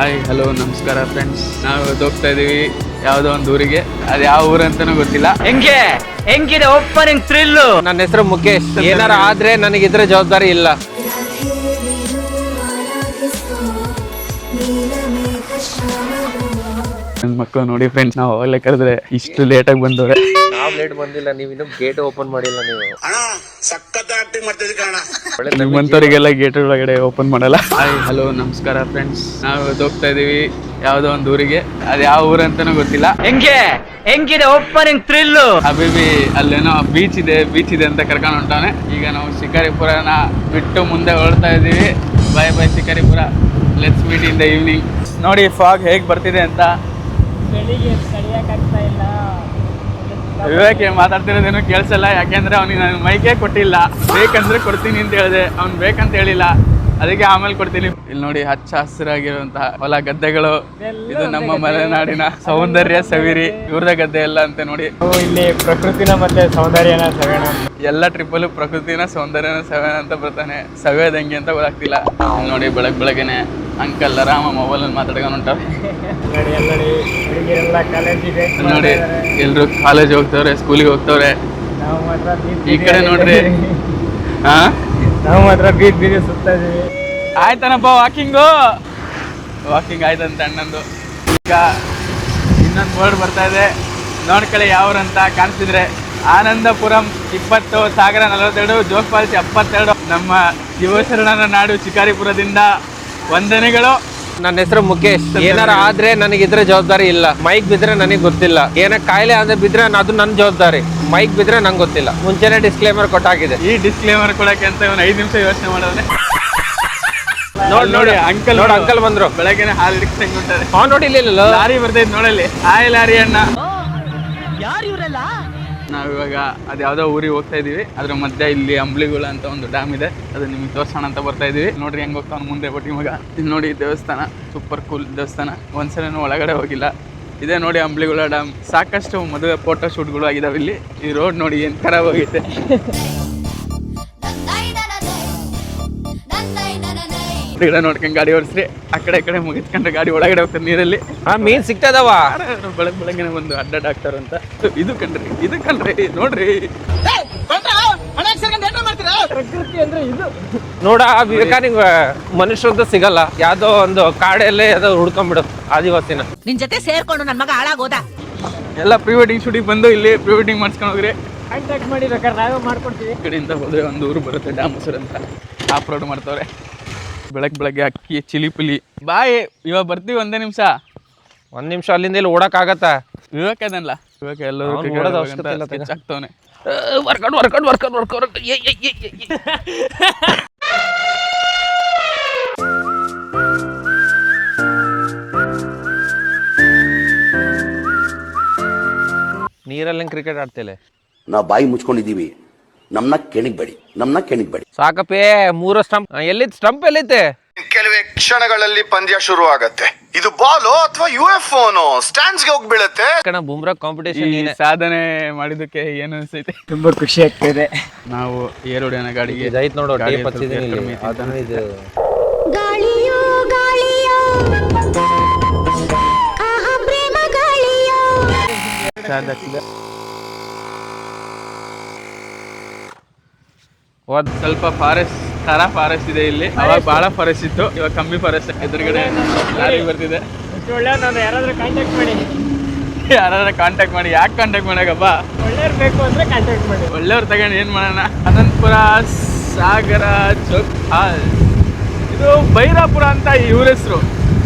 Hi hello ನಮಸ್ಕಾರ friends. ನಾವು ಹೋಗ್ತಾ ಇದೀವಿ ಯಾವುದೋ ಒಂದು ಊರಿಗೆ. ಅದು ಯಾವ ಊರು ಅಂತಾನೂ ಗೊತ್ತಿಲ್ಲ. ಹೆಂಗಿದೆ ಓಪನಿಂಗ್ ಥ್ರಿಲ್. ನನ್ನ ಹೆಸರು ಮುಖೇಶ್. ಏನಾರ ಆದ್ರೆ ನನಗೆ ಇದ್ರ ಜವಾಬ್ದಾರಿ ಇಲ್ಲ. ನನ್ನ ಮಕ್ಕಳು ನೋಡಿ ಫ್ರೆಂಡ್ಸ್, ನಾವು ಅವಾಗಲೇ ಕರೆದ್ರೆ ಇಷ್ಟು ಲೇಟಾಗಿ ಬಂದವ್ರೆ. ನಾವ್ ಲೇಟ್ ಬಂದಿಲ್ಲ, ನೀವು ಇನ್ನೂ ಗೇಟ್ ಓಪನ್ ಮಾಡಿಲ್ಲ. ನೀವು ನಿಮ್ಮಂತವರಿಗೆಲ್ಲ ಗೇಟ್ ಒಳಗಡೆ ಓಪನ್ ಮಾಡಲ್ಲ. ಹಾಯ್ ಹಲೋ ನಮಸ್ಕಾರ ಫ್ರೆಂಡ್ಸ್. ನಾವು ಹೋಗ್ತಾ ಇದೀವಿ ಯಾವುದೋ ಒಂದು ಊರಿಗೆ. ಅದು ಯಾವ ಊರು ಅಂತಾನೂ ಗೊತ್ತಿಲ್ಲ. ಹೆಂಗಿದೆ ಓಪನಿಂಗ್ ಥ್ರಿಲ್. ಅಬಿಬಿ ಅಲ್ಲೇನೋ ಬೀಚ್ ಇದೆ ಅಂತ ಕರ್ಕೊಂಡು ಹೊಂಟಾನೆ. ಈಗ ನಾವು ಶಿಕಾರಿಪುರನ ಬಿಟ್ಟು ಮುಂದೆ ಹೊರಡ್ತಾ ಇದೀವಿ. Bye bye Shikaripura, let's meet in the evening. ನೋಡಿ ಫಾಗ್ ಹೇಗೆ ಬರ್ತಿದೆ ಅಂತ. ವಿವೇಕ್ ಮಾತಾಡ್ತಿರೋದೇನು ಕೇಳಿಸಲ್ಲ, ಯಾಕೆಂದ್ರೆ ಅವನಿಗೆ ನಾನು ಮೈಕೇ ಕೊಟ್ಟಿಲ್ಲ. ಬೇಕಂದ್ರೆ ಕೊಡ್ತೀನಿ ಅಂತ ಹೇಳಿದೆ, ಅವ್ನು ಬೇಕಂತ ಹೇಳಿಲ್ಲ, ಅದಕ್ಕೆ ಆಮೇಲೆ ಕೊಡ್ತೀನಿ. ಇಲ್ಲಿ ನೋಡಿ ಹಚ್ಚ ಹಸಿರಾಗಿರುವಂತಹ ಹೊಲ ಗದ್ದೆಗಳು. ಇದು ನಮ್ಮ ಮಲೆನಾಡಿನ ಸೌಂದರ್ಯ ಸವಿರಿ. ಇವ್ರದ ಗದ್ದೆ ಎಲ್ಲ ಅಂತ ನೋಡಿ. ಇಲ್ಲಿ ಪ್ರಕೃತಿನ ಮತ್ತೆ ಸೌಂದರ್ಯನ ಸವಿಯೋಣ. ಎಲ್ಲ ಟ್ರಿಪ್ಪಲ್ಲೂ ಪ್ರಕೃತಿನ ಸೌಂದರ್ಯನ ಸವಿಯೋಣ ಅಂತ ಬರ್ತಾನೆ. ಸವಿಯೋದಂಗೆ ಅಂತ ಗೊತ್ತಾಗ್ತಿಲ್ಲ. ನೋಡಿ ಬೆಳಗ್ಗೆನೆ ಅಂಕಲ್ ಆರಾಮ ಮೊಬೈಲ್ ಅಲ್ಲಿ ಮಾತಾಡ್ಕೊಂಡು ಹೊಂಟಾರೆ. ನೋಡಿ ಎಲ್ರು ಕಾಲೇಜ್ ಹೋಗ್ತವ್ರೆ, ಸ್ಕೂಲಿಗೆ ಹೋಗ್ತವ್ರೆ. ಈ ಕಡೆ ನೋಡ್ರಿ, ನಾವು ಮಾತ್ರ ಬೀದಿ ಸುತ್ತಾ ಇದೀವಿ. ಆಯ್ತಾನಪ್ಪ ವಾಕಿಂಗ್ ಆಯ್ತಂತ ಅಣ್ಣಂದು. ಈಗ ಇನ್ನೊಂದು ಬೋರ್ಡ್ ಬರ್ತಾ ಇದೆ, ನೋಡ್ಕೊಳ್ಳಿ ಯಾವ್ರಂತ ಕಾಣಿಸಿದ್ರೆ. ಆನಂದಪುರಂ 20, ಸಾಗರ 42, ಜೋಗ್ ಫಾಲ್ಸ್ 72. ನಮ್ಮ ಶಿವಶರಣರ ನಾಡು ಶಿಕಾರಿಪುರದಿಂದ ವಂದನೆಗಳು. ನನ್ನ ಹೆಸರು ಮುಖೇಶ್. ಏನಾರ ಆದ್ರೆ ನನಗೆ ಇದ್ರ ಜವಾಬ್ದಾರಿ ಇಲ್ಲ. ಮೈಕ್ ಬಿದ್ರೆ ನನಗೆ ಗೊತ್ತಿಲ್ಲ. ಏನ ಕಾಯಿಲೆ ಅಂದ್ರೆ ಬಿದ್ರೆ ಅದು ನನ್ನ ಜವಾಬ್ದಾರಿ. ಮೈಕ್ ಬಿದ್ರೆ ನಂಗೆ ಗೊತ್ತಿಲ್ಲ. ಮುಂಚೆನೆ ಡಿಸ್ಕ್ಲೇಮರ್ ಕೊಟ್ಟಾಗಿದೆ. ಈ ಡಿಸ್ಕ್ಲೇಮರ್ ಕೊಡಕ್ಕೆ ಅಂತ ಇವನು 5 ನಿಮಿಷ ಯೋಚನೆ ಮಾಡೋನೆ. ನೋಡಿ ಅಂಕಲ್ ಬಂದ್ರು. ಬೆಳಗ್ಗೆನೆ ಹಾಲು ಹಿಡಿಸ್ದಂಗೆ ಉಂಟದೆ. ನೋಡಿ ಇಲ್ಲ ಲಾರಿ ಬರ್ತೈತೆ ನೋಡಲ್ಲಿ. ಹಾಯ್ ಲಾರಿ ಅಣ್ಣ. ಯಾರು ಇವರೆಲ್ಲ? ನಾವಿವಾಗ ಅದು ಯಾವುದೋ ಊರಿಗೆ ಹೋಗ್ತಾ ಇದೀವಿ. ಅದ್ರ ಮಧ್ಯೆ ಇಲ್ಲಿ ಅಂಬ್ಲಿಗುಳ ಅಂತ ಒಂದು ಡ್ಯಾಮ್ ಇದೆ, ಅದು ನಿಮಗೆ ತೋರ್ಸೋಣ ಅಂತ ಬರ್ತಾ ಇದೀವಿ. ನೋಡ್ರಿ ಹೆಂಗ್ ಹೋಗ್ತಾವ ಮುಂದೆ ಬಟ್ಟಿ ಮಗ. ಇಲ್ಲಿ ನೋಡಿ ದೇವಸ್ಥಾನ, ಸೂಪರ್ ಕೂಲ್ ದೇವಸ್ಥಾನ. ಒಂದ್ಸಲನೂ ಒಳಗಡೆ ಹೋಗಿಲ್ಲ. ಇದೇ ನೋಡಿ ಅಂಬ್ಲಿಗುಳ ಡ್ಯಾಮ್. ಸಾಕಷ್ಟು ಮದುವೆ ಫೋಟೋ ಶೂಟ್ಗಳು ಆಗಿದಾವೆ ಇಲ್ಲಿ. ಈ ರೋಡ್ ನೋಡಿ ಏನ್ ಖರಾಬ್ ಹೋಗೈತೆ. ಗಿಡ ನೋಡ್ಕೊಂಡು ಗಾಡಿ ಓಡಿಸ್ರಿ. ಆ ಕಡೆ ಈ ಕಡೆ ಮುಗಿಸ್ಕೊಂಡ್ರೆ ಗಾಡಿ ಒಳಗಡೆ ಹೋಗ್ತಾರೆ ನೀರಲ್ಲಿ. ಮೀನ್ ಸಿಗ್ತದವ. ಬೆಳಗ್ಗೆ ಒಂದು ಅಡ್ಡ ಡಾಕ್ಟರ್ ಅಂತ. ಇದು ಕಣ್ರಿ ನೋಡ್ರಿ. ಪ್ರಕೃತಿ ಅಂದ್ರೆ ಇದು. ನೋಡ ವಿವೇಕಾನಿಂಗ್ ಮನುಷ್ಯರಂತೂ ಸಿಗಲ್ಲ. ಯಾವ್ದೋ ಒಂದು ಕಾಡಲ್ಲೇ ಯಾವ್ದೋ ಹುಡ್ಕೊಂಡ್ಬಿಡು ಆದಿವಾಸಿನ. ನಿನ್ ಜೊತೆ ಸೇರ್ಕೊಂಡು ನನ್ ಮಗ ಹಾಳಾಗೋದ. ಎಲ್ಲ ಪ್ರೀ ವೆಡ್ಡಿಂಗ್ ಶೂಟಿಂಗ್ ಬಂದು ಇಲ್ಲಿ ಪ್ರೀ ವೆಡ್ಡಿಂಗ್ ಮಾಡ್ಸ್ಕೊಂಡು ಹೋಗ್ರಿ. ಕಾಂಟ್ಯಾಕ್ಟ್ ಮಾಡಿ ಬೇಕಾದ್ರೆ ನಾವೇ ಮಾಡ್ಕೊಡ್ತೀವಿ. ಈ ಕಡೆಯಿಂದ ಹೋದ್ರೆ ಒಂದು ಊರು ಬರುತ್ತೆ, ಡ್ಯಾಮಸೂರ್ ಅಂತ. ಆಫ್ ರೋಡ್ ಮಾಡ್ತವ್ರೆ. ಬೆಳಗ್ಗೆ ಅಕ್ಕಿ ಚಿಲಿ ಪುಲಿ. ಬಾಯ್ ಇವಾಗ ಬರ್ತೀವಿ. 1 ನಿಮಿಷ ಅಲ್ಲಿಂದ ಇಲ್ಲಿ ಓಡಕ್ ಆಗತ್ತ. ವಿವೇಕ್ ಅದನ್ಲ, ವಿವೇಕ್ ಎಲ್ಲರೂ ಆಗ್ತವನೆ. ನೀರಲ್ಲಿ ಕ್ರಿಕೆಟ್ ಆಡ್ತೇಲೆ. ನಾವು ಬಾಯಿ ಮುಚ್ಕೊಂಡಿದೀವಿ, ನಮ್ನ ಕೆಣಿಗ್ಬೇಡಿ. ಸಾಕಪ್ಪೇ. 3 ಸ್ಟಂಪ್. ಎಲ್ಲಿತ್ತು ಸ್ಟಂಪ್? ಎಲ್ಲೈತೆ? ಕೆಲವೇ ಕ್ಷಣಗಳಲ್ಲಿ ಪಂದ್ಯ ಶುರು ಆಗತ್ತೆ. ಇದು ಬಾಲು ಅಥವಾ UFOನೋ ಸ್ಟ್ಯಾಂಡ್ಸ್ಗೆ ಹೋಗಿ ಬೀಳುತ್ತೆ. ಬುಮ್ರಾ ಕಾಂಪಿಟೇಷನ್. ಸಾಧನೆ ಮಾಡಿದಕ್ಕೆ ಏನು ಅನ್ಸೈತೆ? ತುಂಬಾ ಖುಷಿ ಆಗ್ತಿದೆ. ನಾವು ಏರೋಡಿನ ಗಾಡಿಗೆ ಇದೈತ್ ನೋಡು. ಸ್ವಲ್ಪ ಫಾರೆಸ್ಟ್ ಇದೆ ಇಲ್ಲಿ. ಅವಾಗ ಬಹಳ ಫಾರೆಸ್ಟ್ ಇತ್ತು, ಇವಾಗ ಕಮ್ಮಿ ಫಾರೆಸ್ಟ್. ಎದುರುಗಡೆ ಲಾರಿ ಬರ್ತಿದೆ. ಯಾರಾದ್ರೂ ಕಾಂಟ್ಯಾಕ್ಟ್ ಮಾಡಿ. ಯಾಕೆ ಕಾಂಟ್ಯಾಕ್ಟ್ ಮಾಡಕಪ್ಪ? ಒಳ್ಳೆಯವ್ರು ಬೇಕು ಅಂದ್ರೆ ಕಾಂಟ್ಯಾಕ್ಟ್ ಮಾಡಿ. ಒಳ್ಳೆಯವ್ರು ತಗೊಂಡು ಏನ್ ಮಾಡೋಣ? ಅನಂತಪುರ ಸಾಗರ ಜೋಗ್ ಫಾಲ್ಸ್. ಇದು ಬೈರಾಪುರ ಅಂತ ಇವ್ರ ಹೆಸರು.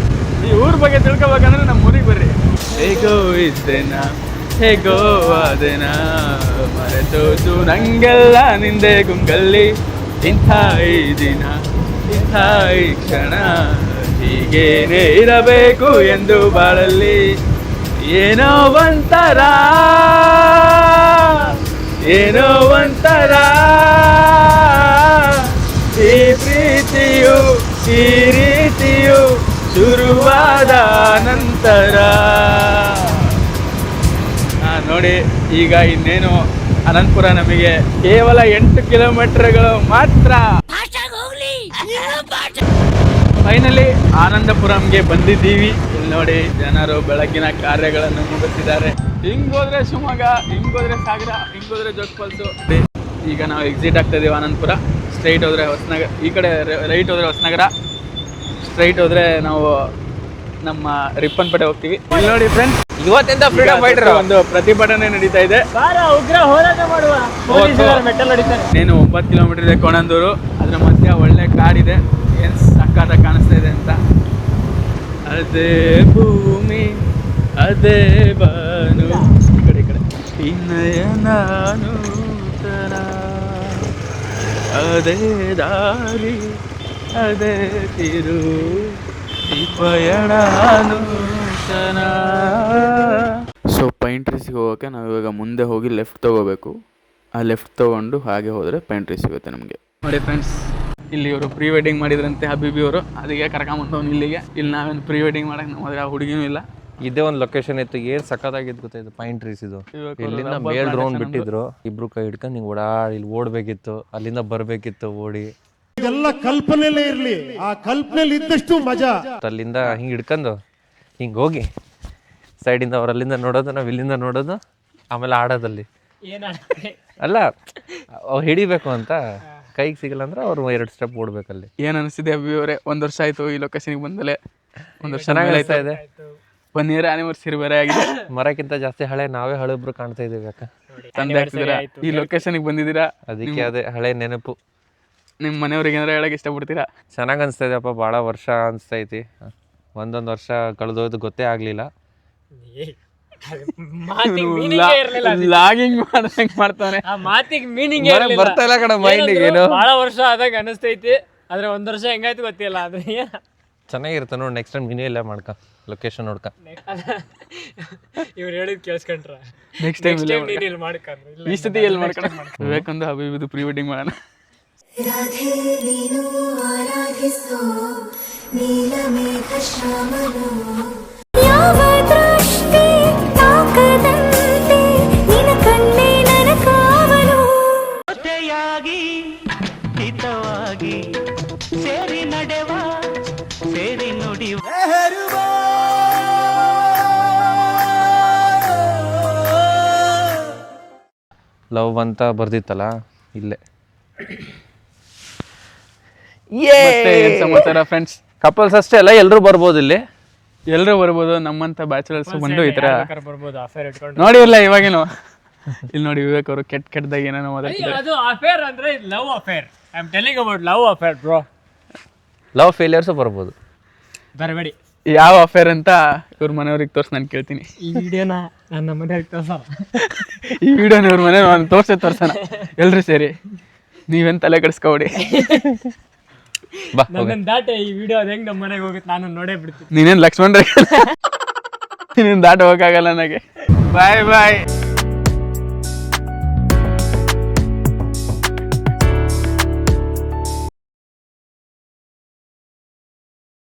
ಈ ಊರ್ ಬಗ್ಗೆ ತಿಳ್ಕೊಬೇಕಂದ್ರೆ ನಮ್ಮ ಊರಿಗೆ ಬರ್ರಿ. ಹೇಗೋ ಅದೇನಾ ಮರೆತೋದು ನಂಗೆಲ್ಲ ನಿಂದೆ ಗುಂಗಲ್ಲಿ. ಇಂಥ ಈ ದಿನ, ಇಂಥ ಈ ಕ್ಷಣ, ಹೀಗೇನೆ ಇರಬೇಕು ಎಂದು ಬಾಳಲ್ಲಿ. ಏನೋ ಒಂಥರ ಈ ಪ್ರೀತಿಯು ಈ ರೀತಿಯು ಶುರುವಾದ ನಂತರ. ನೋಡಿ ಈಗ ಇನ್ನೇನು ಅನಂತಪುರ ನಮಗೆ ಕೇವಲ 8 ಕಿಲೋಮೀಟರ್ಗಳು ಮಾತ್ರ. ಫೈನಲಿ ಆನಂದಪುರಂಗೆ ಬಂದಿದ್ದೀವಿ. ಇಲ್ಲಿ ನೋಡಿ ಜನರು ಬೆಳಗಿನ ಕಾರ್ಯಗಳನ್ನು ಮುಗಿಸಿದ್ದಾರೆ. ಹಿಂಗೋದ್ರೆ ಶಿವಮೊಗ್ಗ, ಹಿಂಗೋದ್ರೆ ಸಾಗರ, ಹಿಂಗೋದ್ರೆ ಜೋಗ್ ಫಾಲ್ಸು. ಈಗ ನಾವು ಎಕ್ಸಿಟ್ ಆಗ್ತಾ ಇದೀವಿ ಆನಂದಪುರ. ಸ್ಟ್ರೈಟ್ ಹೋದ್ರೆ ಹೊಸನಗರ, ಈ ಕಡೆ ರೈಟ್ ಹೋದ್ರೆ ಹೊಸನಗರ, ಸ್ಟ್ರೈಟ್ ಹೋದ್ರೆ ನಾವು ನಮ್ಮ ರಿಪ್ಪನ್ಪೇಟೆ ಹೋಗ್ತೀವಿ. ಇಲ್ಲಿ ನೋಡಿ ಫ್ರೆಂಡ್ಸ್, ಇವತ್ತಿಂದ ಫ್ರೀಡಮ್ ಫೈಟರ್ ಒಂದು ಪ್ರತಿಭಟನೆ ನಡೀತಾ ಇದೆ. ಬಾರ ಉಗ್ರ ಹೋರಾಟ ಮಾಡುವ. ಮೆಟ್ಟಲ್ ಹೊಡಿತಾರೆ. నేను 9 ಕಿಲೋಮೀಟರ್ ಇದೆ ಕೋಣಂದೂರು. ಅದ್ರ ಮಧ್ಯೆ ಒಳ್ಳೆ ಕಾಡಿದೆ. ಏನು ಸಕ್ಕತ್ತಾಗಿ ಕಾಣಿಸ್ತಾ ಇದೆ ಅಂತ. ಅದೇ ಭೂಮಿ ಅದೇ ಬಾನು, ಈ ಕಡೆ ಈ ಕಡೆ ಇನ್ನಯನ ನೂತನ, ಅದೇ ದಾರಿ ಅದೇ ತಿರು, ಈ ಪಯಣ ನೂತನ. ಸೊ ಪೈನ್ ಟ್ರೀಸಿಗೆ ಹೋಗೋಕ್ಕೆ ನಾವು ಇವಾಗ ಮುಂದೆ ಹೋಗಿ ಲೆಫ್ಟ್ ತೊಗೋಬೇಕು. ಆ ಲೆಫ್ಟ್ ತೊಗೊಂಡು ಹಾಗೆ ಹೋದರೆ ಪೈನ್ ಟ್ರೀ ಸಿಗುತ್ತೆ ನಮಗೆ. ನೋಡಿ ಫ್ರೆಂಡ್ಸ್, ಇಲ್ಲಿ ಇವರು ಪ್ರೀ ವೆಡ್ಡಿಂಗ್ ಮಾಡಿದ್ರಂತೆ ಹಬೀಬಿ ಅವರು. ಅದಕ್ಕೆ ಕರ್ಕೊಂಬಂದವ್ನು ಇಲ್ಲಿಗೆ. ಇಲ್ಲಿ ನಾವೇನು ಪ್ರೀ ವೆಡ್ಡಿಂಗ್ ಮಾಡಕ್ಕೆ ನಮ್ಮ ಆ ಹುಡುಗಿನೂ ಇಲ್ಲ. ಇದೇ ಒಂದು ಲೊಕೇಶನ್ ಇತ್ತು. ಏನ್ ಸಕ್ಕತ್ತಾಗಿದ್ದು ಗೊತ್ತಾ ಇದು ಪೈನ್ ಟ್ರೀಸ್. ಇದು ಇಲ್ಲಿಂದ ಮೇಲ್ ಡ್ರೋನ್ ಬಿಟ್ಟಿದ್ರು. ಇಬ್ರು ಕೈ ಹಿಡ್ಕೊಂಡು ಹಿಂಗ್ ಇಲ್ಲಿ ಓಡ್ಬೇಕಿತ್ತು, ಅಲ್ಲಿಂದ ಬರ್ಬೇಕಿತ್ತು ಓಡಿ. ಇದೆಲ್ಲ ಕಲ್ಪನೆಲೇ ಇರ್ಲಿ, ಆ ಕಲ್ಪನೆಲಿ ಇದ್ದಷ್ಟು ಮಜಾ. ಅಲ್ಲಿಂದ ಹಿಂಗ್ ಹಿಡ್ಕೊಂಡು ಹಿಂಗ್ ಹೋಗಿ ಸೈಡಿಂದ ಅವ್ರು ಅಲ್ಲಿಂದ ನೋಡೋದು, ನಾವು ಇಲ್ಲಿಂದ ನೋಡೋದು, ಆಮೇಲೆ ಆಡೋದಲ್ಲಿ. ಅಲ್ಲ, ಅವ್ರು ಹಿಡಿಬೇಕು ಅಂತ ಕೈಗೆ ಸಿಗಲ್ಲ ಅಂದ್ರೆ ಅವ್ರು 2 ಸ್ಟೆಪ್ ಓಡ್ಬೇಕಲ್ಲಿ. ಏನು ಅನಿಸ್ತಿದೆ ಹಬೀಬಿ ಅವರೇ? 1 ವರ್ಷ ಆಯಿತು ಈ ಲೊಕೇಶನ್ಗೆ ಬಂದಲೇ. 1 ವರ್ಷ ಚೆನ್ನಾಗಿ ಅನಿಸ್ತಾ ಇದೆ. 1 ಇಯರ್ ಆನಿವರ್ಸರಿ ಬೇರೆ ಆಗಿದೆ. ಮರಕ್ಕಿಂತ ಜಾಸ್ತಿ ಹಳೆ ನಾವೇ ಹಳೆಬ್ರು ಕಾಣ್ತಾ ಇದೀವಿ. ಯಾಕ ತಂದೆ ಆಗ್ತಿದ್ದೀರಾ, ಈ ಲೊಕೇಶನ್ಗೆ ಬಂದಿದ್ದೀರಾ, ಅದಕ್ಕೆ ಅದೇ ಹಳೆ ನೆನಪು. ನಿಮ್ಮ ಮನೆಯವ್ರಿಗೆ ಏನಾರ ಹೇಳಕ್ಕೆ ಇಷ್ಟಪಡ್ತೀರಾ? ಚೆನ್ನಾಗಿ ಅನಿಸ್ತಾ ಇದೆಯಪ್ಪ, ಭಾಳ ವರ್ಷ ಅನಿಸ್ತೈತಿ. ಒಂದೊಂದು ವರ್ಷ ಕಳೆದೋದು ಗೊತ್ತೇ ಆಗಲಿಲ್ಲ. ಲಾಗಿಂಗ್ ಮಾಡ್ದಂಗೆ ಮಾಡ್ತಾನೆ. ಆ ಮಾತಿಗೆ ಮೀನಿಂಗ್ ಬರ್ತಾ ಇಲ್ಲ ಕಣ ಮೈಂಡಿಗೆ. ಏನು ಬಹಳ ವರ್ಷ ಆದಾಗ ಅನಿಸ್ತೈತಿ, ಆದ್ರೆ 1 ವರ್ಷ ಹೆಂಗಾಯ್ತು ಗೊತ್ತಿಲ್ಲ. ಆದ್ರೆ ಚೆನ್ನಾಗಿರುತ್ತೆ ನೋಡಿ. ನೆಕ್ಸ್ಟ್ ಟೈಮ್ ನೀನೇ ಇಲ್ಲೇ ಮಾಡ್ಕ, ಲೊಕೇಶನ್ ನೋಡ್ಕ. ಇವ್ರು ಹೇಳಿದ್ ಕೇಳಿಸ್ಕೊಂಡ್ರ ನೆಕ್ಸ್ಟ್ ಟೈಮ್ ಇಲ್ಲಿ ಮಾಡ್ಕೊಂಡ್ರು. ಈ ಸತಿ ಎಲ್ಲಿ ಮಾಡ್ಕೊಂಡು ಬೇಕಂದ್ರೆ ಹಬೀಬಿದು ಪ್ರೀ ವೆಡ್ಡಿಂಗ್ ಮಾಡೋಣ. ರಾಧೆ ನೀನು ಆರಾಧಿಸೋ ನೀಲಮೇಘ ಶ್ಯಾಮನು, ಯಾವ ದೃಷ್ಟಿ ತಾಕದಂತೆ ನಿನ ಕಣ್ಣೆ ನನ್ನ ಕಾವಲು. ಜೊತೆಯಾಗಿ ಹಿತವಾಗಿ ಸೇರಿ ನಡೆವ, ಸೇರಿ ನುಡಿವ. ಲವ್ ಅಂತ ಬರ್ದಿತ್ತಲ್ಲ ಇಲ್ಲೇ. ಮತ್ತೆ ಏನ್ ಸಮಾಚಾರ ಫ್ರೆಂಡ್ಸ್? ಕಪಲ್ಸ್ ಅಷ್ಟೇ ಅಲ್ಲ, ಎಲ್ಲರೂ ಬರ್ಬೋದು ಇಲ್ಲಿ. ಎಲ್ಲರೂ ಬರ್ಬೋದು. ನಮ್ಮಂತ ಬ್ಯಾಚುಲರ್ಸ್ ಬಂದು ಈ ತರ ಬರ್ಬೋದು ಅಫೇರ್ ಇಟ್ಕೊಂಡು. ನೋಡಿ ಇಲ್ಲ ಇವಾಗೇನು ಇಲ್ಲಿ ನೋಡಿ ವಿವೇಕ್ ಅವರು ಕೆಟ್ಟದಾಗ ಏನೇನೋ ಮಾತಾಡ್ತಿದ್ದಾರೆ. ಅದು ಅಫೇರ್ ಅಂದ್ರೆ love affair. I am telling about love affair bro. Love failures ಬರ್ಬೋದು. ಬರಬೇಡಿ. ಯಾವ ಅಫೇರ್ ಅಂತ ಇವ್ರ ಮನೆಯವ್ರಿಗೆ ತೋರ್ಸಿ ನಾನು ಕೇಳ್ತೀನಿ. ಈ ವಿಡಿಯೋನ ನನ್ನ ಮನೆಯವ್ರಿಗೆ ತೋರ್ಸೋಣ. ಈ ವಿಡಿಯೋನ ಇವ್ರ ಮನೆ ತೋರ್ಸೋಣ ಎಲ್ರು ಸೇರಿ. ನೀವೇನು ತಲೆ ಕೆಡಿಸ್ಕೊಬೇಡಿ. ನನ್ನ ದಾಟೆ ಈ ವಿಡಿಯೋ ಅದು ಹೆಂಗ್ ನಮ್ಮ ಮನೆಗೆ ಹೋಗುತ್ತೆ ನಾನು ನೋಡೇ ಬಿಡ್ತೀನಿ. ನೀನೇನು ಲಕ್ಷ್ಮಣ್ ನೀನೇನು ದಾಟ ಹೋಗಕ್ಕಾಗಲ್ಲ ನನಗೆ. ಬಾಯ್ ಬಾಯ್.